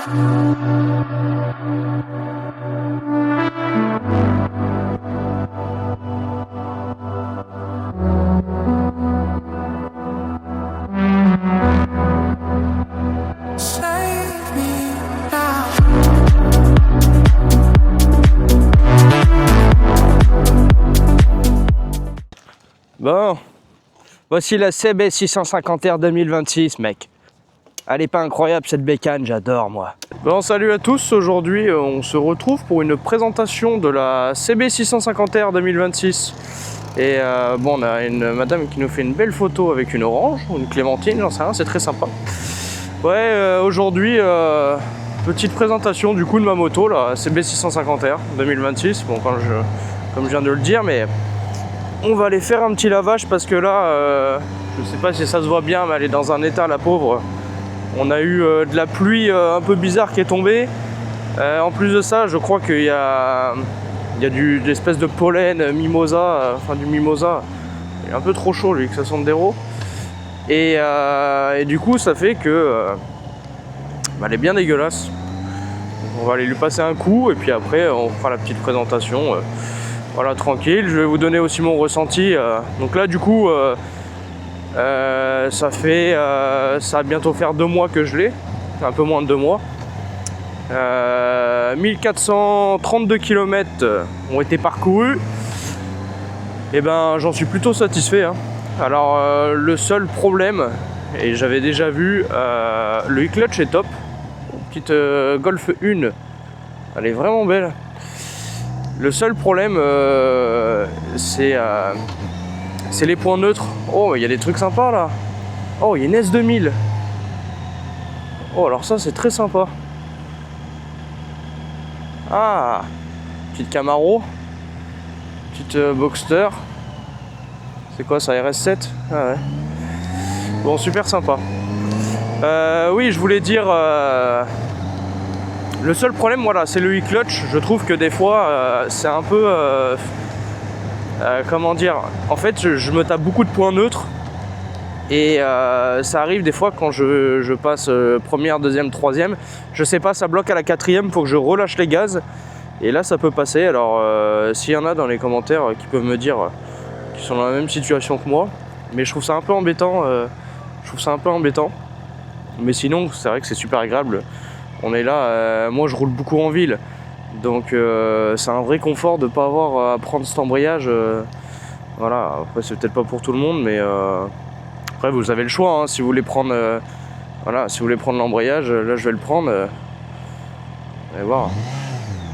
Bon, voici la CB 650R 2026, mec. Elle est pas incroyable cette bécane, j'adore moi. Bon, salut à tous, aujourd'hui on se retrouve pour une présentation de la CB 650R 2026. Et bon, on a une madame qui nous fait une belle photo avec une orange, ou une clémentine, j'en sais rien, c'est très sympa. Ouais, aujourd'hui, petite présentation du coup de ma moto, la CB 650R 2026. Bon, comme je viens de le dire, mais on va aller faire un petit lavage parce que là, je sais pas si ça se voit bien, mais elle est dans un état, la pauvre. On a eu de la pluie un peu bizarre qui est tombée. En plus de ça, je crois qu'il y a de l'espèce de pollen mimosa, enfin du mimosa. Il est un peu trop chaud lui, que ça sente des rots. Et du coup, ça fait que elle est bien dégueulasse. On va aller lui passer un coup et puis après, on fera la petite présentation. Voilà, tranquille. Je vais vous donner aussi mon ressenti. Donc là, du coup, ça va bientôt faire 2 mois que je l'ai. Un peu moins de 2 mois. 1432 km ont été parcourus. Et ben, j'en suis plutôt satisfait. Hein. Alors, le seul problème, et j'avais déjà vu, le e-clutch est top. Petite Golf 1, elle est vraiment belle. Le seul problème, c'est les points neutres. Oh, il y a des trucs sympas là. Oh, il y a une S2000. Oh, alors ça, c'est très sympa. Ah, petite Camaro. Petite Boxster. C'est quoi ça, RS7? Ah ouais. Bon, super sympa. Oui, je voulais dire... le seul problème, voilà, c'est le e-clutch. Je trouve que des fois, c'est un peu... comment dire? En fait, je me tape beaucoup de points neutres. Et ça arrive des fois quand je passe première, deuxième, troisième. Je sais pas, ça bloque à la quatrième, faut que je relâche les gaz. Et là, ça peut passer. Alors, s'il y en a dans les commentaires qui peuvent me dire qu'ils sont dans la même situation que moi. Mais je trouve ça un peu embêtant. Mais sinon, c'est vrai que c'est super agréable. On est là, moi je roule beaucoup en ville, donc c'est un vrai confort de ne pas avoir à prendre cet embrayage. Voilà, après c'est peut-être pas pour tout le monde, mais après vous avez le choix, hein, si vous voulez prendre voilà, si vous voulez prendre l'embrayage, là je vais le prendre. Et voir.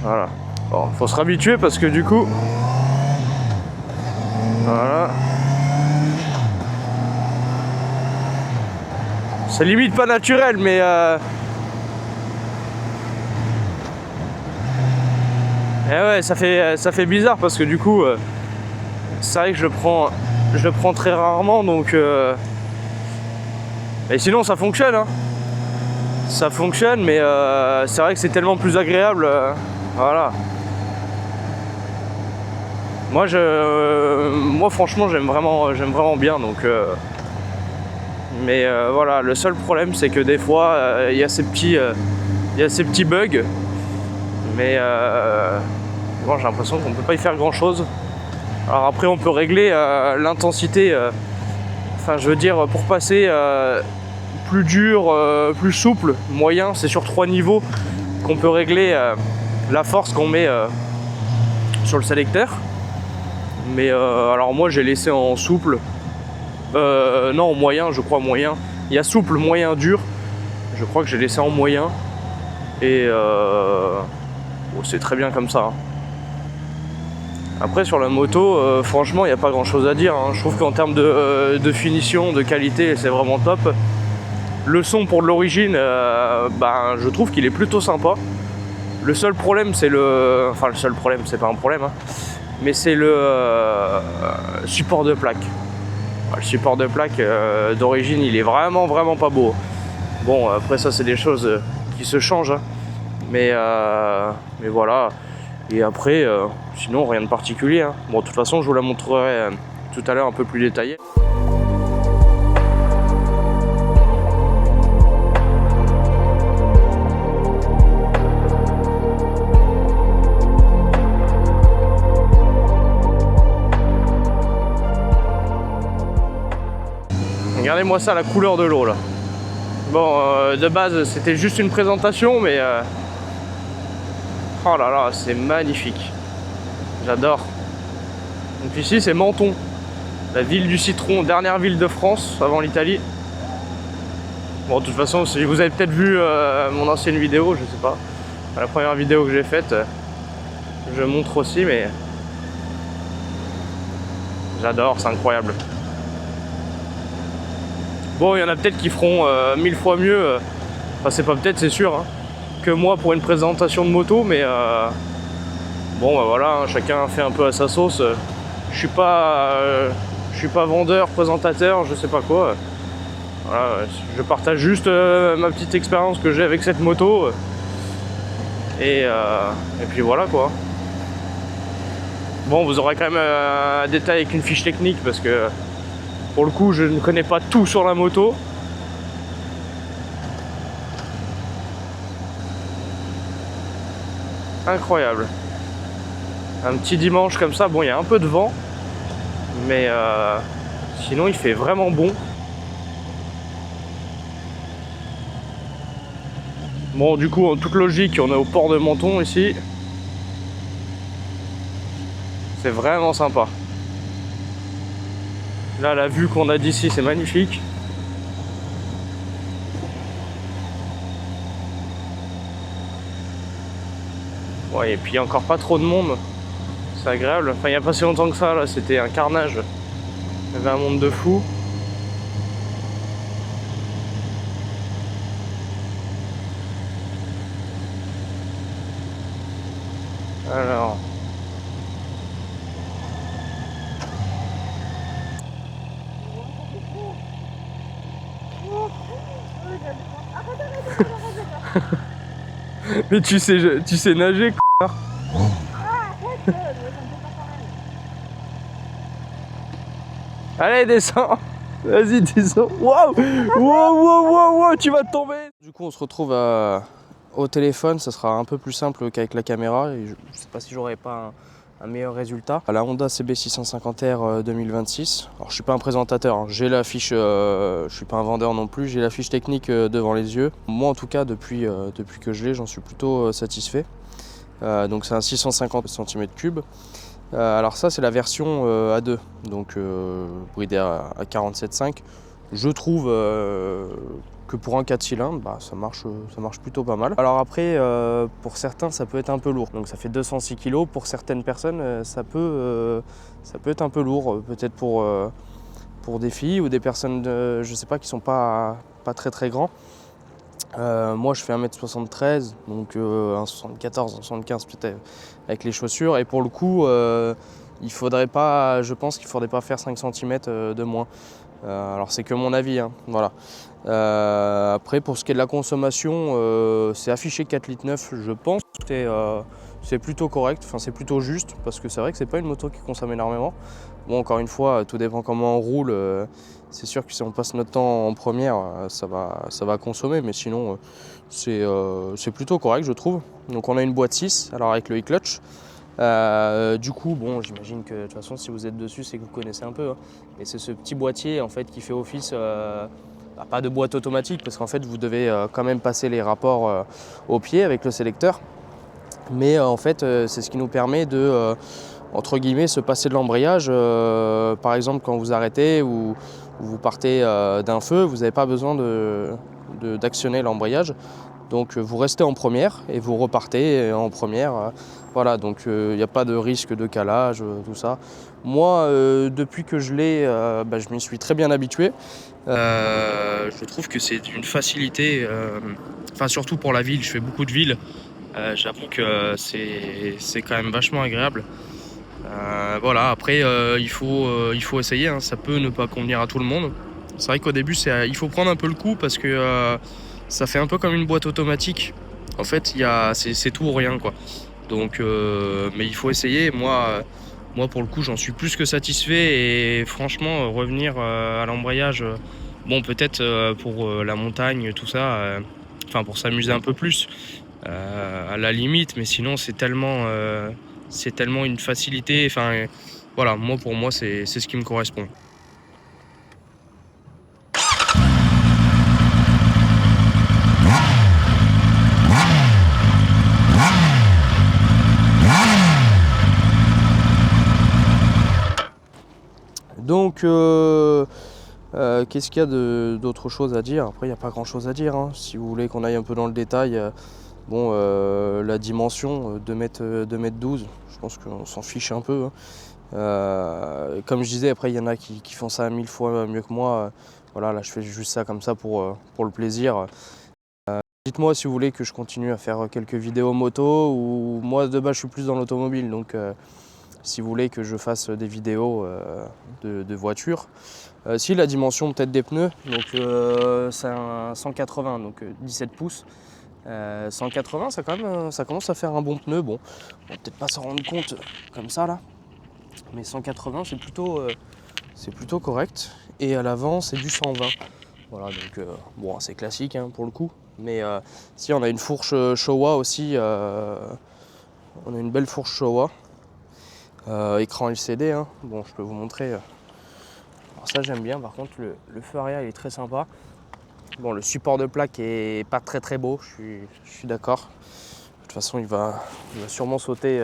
Voilà. Bon, faut se réhabituer parce que du coup. Voilà. C'est limite pas naturel, mais et ouais, ça fait bizarre parce que du coup, c'est vrai que je le prends très rarement, donc et sinon ça fonctionne, hein. Ça fonctionne, mais c'est vrai que c'est tellement plus agréable, voilà. Moi franchement j'aime vraiment bien, donc mais voilà, le seul problème c'est que des fois il y a ces petits bugs, mais bon, j'ai l'impression qu'on ne peut pas y faire grand chose. Alors après on peut régler l'intensité, enfin je veux dire pour passer plus dur, plus souple, moyen, c'est sur 3 niveaux qu'on peut régler la force qu'on met sur le sélecteur. Mais alors moi j'ai laissé en souple, non en moyen, je crois moyen. Il y a souple, moyen, dur. Je crois que j'ai laissé en moyen. Et bon, c'est très bien comme ça. Hein. Après sur la moto, franchement il n'y a pas grand chose à dire. Hein. Je trouve qu'en termes de finition, de qualité, c'est vraiment top. Le son pour de l'origine, ben, je trouve qu'il est plutôt sympa. Le seul problème c'est le... Enfin le seul problème, c'est pas un problème. Hein. Mais c'est le support de plaque. Le support de plaque d'origine, il est vraiment pas beau. Bon, après ça c'est des choses qui se changent. Hein. Mais voilà. Et après, sinon rien de particulier. Hein. Bon, de toute façon, je vous la montrerai tout à l'heure un peu plus détaillée. Regardez-moi ça, la couleur de l'eau là. Bon, de base c'était juste une présentation, mais oh là là, c'est magnifique. J'adore. Donc ici c'est Menton, la ville du citron, dernière ville de France avant l'Italie. Bon, de toute façon, si vous avez peut-être vu mon ancienne vidéo, je sais pas, la première vidéo que j'ai faite, je montre aussi, mais j'adore, c'est incroyable. Bon, il y en a peut-être qui feront 1000 fois mieux, enfin c'est pas peut-être, c'est sûr, hein, que moi pour une présentation de moto, mais bon bah voilà, hein, chacun fait un peu à sa sauce. Je suis pas vendeur, présentateur, je sais pas quoi. Voilà, je partage juste ma petite expérience que j'ai avec cette moto. Et puis voilà quoi. Bon, vous aurez quand même un détail avec une fiche technique parce que pour le coup je ne connais pas tout sur la moto. Incroyable. Un petit dimanche comme ça, bon il y a un peu de vent, mais sinon il fait vraiment bon. Bon, du coup, en toute logique, on est au port de Menton ici. C'est vraiment sympa. Là, la vue qu'on a d'ici, c'est magnifique. Ouais, et puis il n'y a encore pas trop de monde. C'est agréable. Enfin, il n'y a pas si longtemps que ça, là, c'était un carnage. Il y avait un monde de fous. Alors... Mais tu sais nager, quoi. Allez, descends. Vas-y, descends. Waouh, waouh, tu vas tomber. Du coup, on se retrouve au téléphone. Ça sera un peu plus simple qu'avec la caméra. Et je sais pas si j'aurai pas un meilleur résultat. La Honda CB650R 2026. Alors, je suis pas un présentateur. Hein. J'ai la fiche. Je suis pas un vendeur non plus. J'ai la fiche technique devant les yeux. Moi, en tout cas, depuis que je l'ai, j'en suis plutôt satisfait. Donc, c'est un 650 cm3. Alors ça c'est la version A2, donc bridée à 47,5. Je trouve que pour un 4 cylindres, bah, ça marche plutôt pas mal. Alors après, pour certains ça peut être un peu lourd, donc ça fait 206 kg. Pour certaines personnes ça peut être un peu lourd, peut-être pour des filles ou des personnes, je sais pas, qui sont pas très grands. Moi je fais 1m73, donc 1m74, 1m75 peut-être avec les chaussures, et pour le coup je pense qu'il faudrait pas faire 5 cm de moins. Alors c'est que mon avis, hein, voilà. Après pour ce qui est de la consommation, c'est affiché 4,9 litres, je pense que c'est plutôt correct, enfin c'est plutôt juste, parce que c'est vrai que c'est pas une moto qui consomme énormément. Bon, encore une fois, tout dépend comment on roule. C'est sûr que si on passe notre temps en première, ça va consommer, mais sinon c'est plutôt correct, je trouve. Donc on a une boîte 6, alors avec le e-clutch. Du coup, bon, j'imagine que de toute façon, si vous êtes dessus, c'est que vous connaissez un peu. Hein. Et c'est ce petit boîtier en fait qui fait office, pas de boîte automatique, parce qu'en fait vous devez quand même passer les rapports au pied avec le sélecteur. Mais en fait, c'est ce qui nous permet de entre guillemets se passer de l'embrayage. Par exemple, quand vous arrêtez ou vous partez d'un feu, vous n'avez pas besoin d'actionner l'embrayage. Donc vous restez en première et vous repartez en première. Voilà, donc il n'y a pas de risque de calage, tout ça. Moi, depuis que je l'ai, je m'y suis très bien habitué. Je trouve que c'est une facilité, surtout pour la ville, je fais beaucoup de villes. J'avoue que c'est quand même vachement agréable. Voilà, après il faut essayer, hein. Ça peut ne pas convenir à tout le monde. C'est vrai qu'au début il faut prendre un peu le coup, parce que ça fait un peu comme une boîte automatique. En fait c'est tout ou rien, quoi. Donc mais il faut essayer. Moi pour le coup j'en suis plus que satisfait, et franchement revenir à l'embrayage, bon peut-être pour la montagne, tout ça, pour s'amuser un peu plus, à la limite, mais sinon c'est tellement une facilité. Voilà, pour moi c'est ce qui me correspond. Donc qu'est-ce qu'il y a d'autre chose à dire? Après il n'y a pas grand chose à dire, hein. Si vous voulez qu'on aille un peu dans le détail, bon, la dimension 2m12, je pense qu'on s'en fiche un peu, hein. Comme je disais, après il y en a qui font ça 1000 fois mieux que moi. Voilà, là je fais juste ça comme ça pour le plaisir. Dites-moi si vous voulez que je continue à faire quelques vidéos moto, ou moi de base je suis plus dans l'automobile, donc si vous voulez que je fasse des vidéos de voiture. Si la dimension peut-être des pneus, donc c'est un 180, donc 17 pouces. 180, ça commence à faire un bon pneu. Bon, on va peut-être pas s'en rendre compte comme ça là, mais 180 c'est plutôt correct. Et à l'avant c'est du 120. Voilà, donc bon, c'est classique hein, pour le coup. Mais si on a une fourche Showa aussi, on a une belle fourche Showa. Écran LCD, hein. Bon, je peux vous montrer. Alors ça j'aime bien, par contre le feu arrière il est très sympa. Bon, le support de plaque est pas très beau, je suis d'accord. De toute façon il va sûrement sauter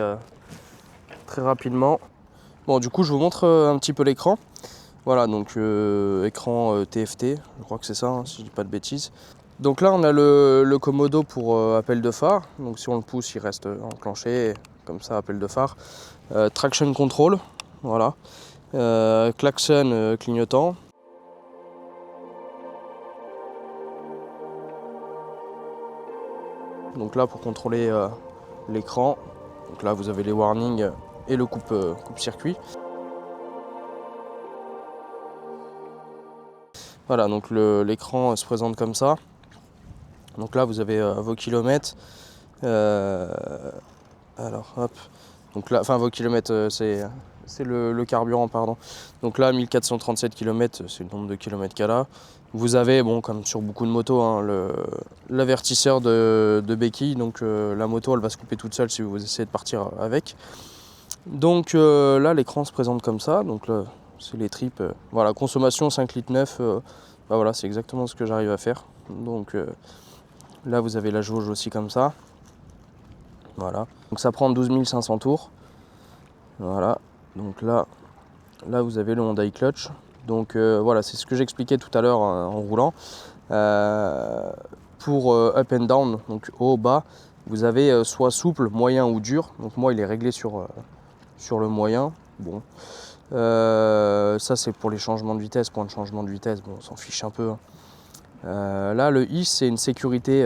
très rapidement. Bon, du coup je vous montre un petit peu l'écran. Voilà, donc écran TFT, je crois que c'est ça, hein, si je dis pas de bêtises. Donc là on a le commodo pour appel de phare. Donc si on le pousse il reste enclenché, comme ça, appel de phare. Traction control, voilà. Klaxon clignotant. Donc là pour contrôler l'écran. Donc là vous avez les warnings et le coupe-circuit. Voilà, donc l'écran se présente comme ça. Donc là vous avez vos kilomètres. Alors hop. Donc là, enfin vos kilomètres, c'est le carburant, pardon. Donc là 1437 km, c'est le nombre de kilomètres qu'elle a. Vous avez, bon, comme sur beaucoup de motos, hein, l'avertisseur de béquille. Donc la moto elle va se couper toute seule si vous essayez de partir avec. Donc là l'écran se présente comme ça. Donc là c'est les tripes. Voilà, consommation 5,9 litres. Bah voilà, c'est exactement ce que j'arrive à faire. Donc là vous avez la jauge aussi comme ça. Voilà, donc ça prend 12 500 tours. Voilà, donc là vous avez le Hyundai Clutch. Donc voilà, c'est ce que j'expliquais tout à l'heure en roulant. Pour up and down, donc haut, bas, vous avez soit souple, moyen ou dur. Donc moi il est réglé sur le moyen. Bon, ça c'est pour les changements de vitesse, point de changement de vitesse, bon on s'en fiche un peu, hein. Là le IS c'est une sécurité,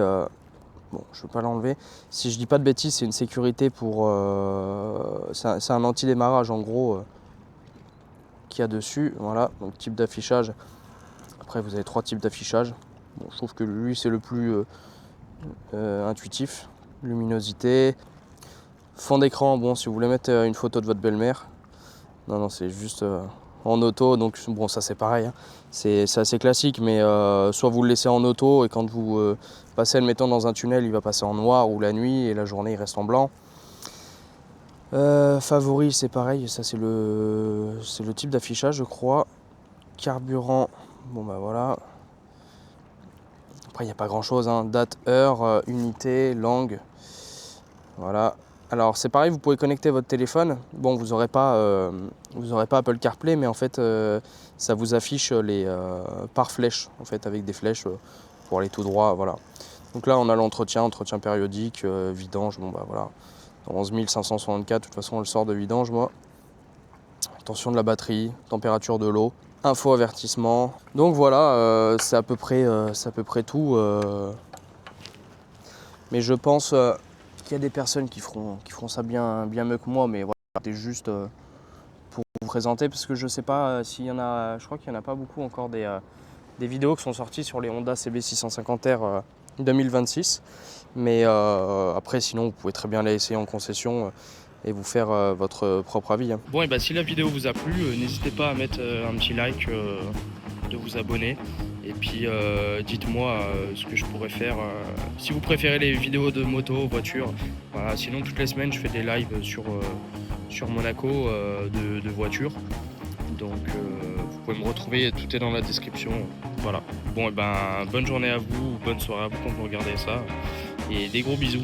bon je ne veux pas l'enlever, si je dis pas de bêtises c'est une sécurité pour, c'est un anti-démarrage en gros qu'il y a dessus. Voilà, donc type d'affichage, après vous avez 3 types d'affichage. Bon, je trouve que lui c'est le plus intuitif. Luminosité, fond d'écran, bon si vous voulez mettre une photo de votre belle-mère. Non, c'est juste en auto, donc bon ça c'est pareil, hein. C'est assez classique, mais soit vous le laissez en auto et quand vous passez, admettons dans un tunnel, il va passer en noir, ou la nuit et la journée il reste en blanc. Favori c'est pareil, ça c'est le type d'affichage je crois. Carburant, bon bah voilà. Après il n'y a pas grand chose, hein. Date, heure, unité, langue. Voilà. Alors c'est pareil, vous pouvez connecter votre téléphone. Bon, vous n'aurez pas Apple CarPlay, mais en fait ça vous affiche par flèche, en fait, avec des flèches pour aller tout droit. Voilà. Donc là on a entretien périodique, vidange, bon bah voilà. 11 564, de toute façon on le sort de vidange moi. Tension de la batterie, température de l'eau, info avertissement. Donc voilà, c'est à peu près tout. Mais je pense qu'il y a des personnes qui feront ça bien mieux que moi, mais voilà, c'était juste pour vous présenter, parce que je sais pas s'il y en a, je crois qu'il n'y en a pas beaucoup encore des vidéos qui sont sorties sur les Honda CB650R 2026. Mais après sinon vous pouvez très bien les essayer en concession et vous faire votre propre avis, hein. Bon, et bah si la vidéo vous a plu, n'hésitez pas à mettre un petit like, de vous abonner. Et puis dites-moi ce que je pourrais faire, si vous préférez les vidéos de moto, voiture. Voilà. Sinon toutes les semaines je fais des lives sur Monaco de voiture. Donc vous pouvez me retrouver, tout est dans la description. Voilà. Bon, et ben bonne journée à vous, bonne soirée à vous quand vous regardez ça. Et des gros bisous.